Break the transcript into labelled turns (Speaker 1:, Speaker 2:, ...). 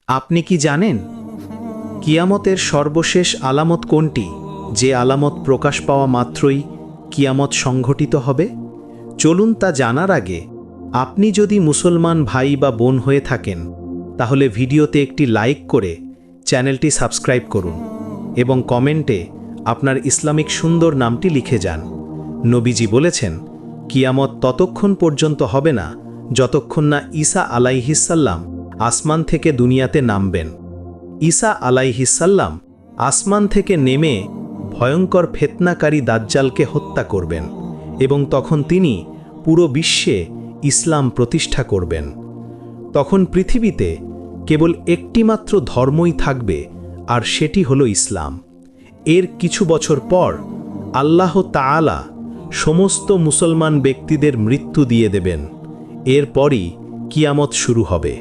Speaker 1: আপনি কি জানেন কিয়ামতের সর্বশেষ আলামত কোনটি, যে আলামত প্রকাশ পাওয়া মাত্রই কিয়ামত সংঘটিত হবে? চলুন তা জানার আগে আপনি যদি মুসলমান ভাই বা বোন হয়ে থাকেন তাহলে ভিডিওতে একটি লাইক করে চ্যানেলটি সাবস্ক্রাইব করুন এবং কমেন্টে আপনার ইসলামিক সুন্দর নামটি লিখে যান। নবীজি বলেছেন, কিয়ামত ততক্ষণ পর্যন্ত হবে না যতক্ষণ না ঈসা আলাইহিসসাল্লাম আসমান থেকে দুনিয়াতে নামবেন। ঈসা আলাইহিসসাল্লাম আসমান থেকে নেমে ভয়ঙ্কর ফিতনাকারী দাজ্জালকে হত্যা করবেন এবং তখন তিনি পুরো বিশ্বে ইসলাম প্রতিষ্ঠা করবেন। তখন পৃথিবীতে কেবল একটিমাত্র ধর্মই থাকবে, আর সেটি হলো ইসলাম। এর কিছু বছর পর আল্লাহ তাআলা সমস্ত মুসলমান ব্যক্তিদের মৃত্যু দিয়ে দেবেন। এরপরই কিয়ামত শুরু হবে।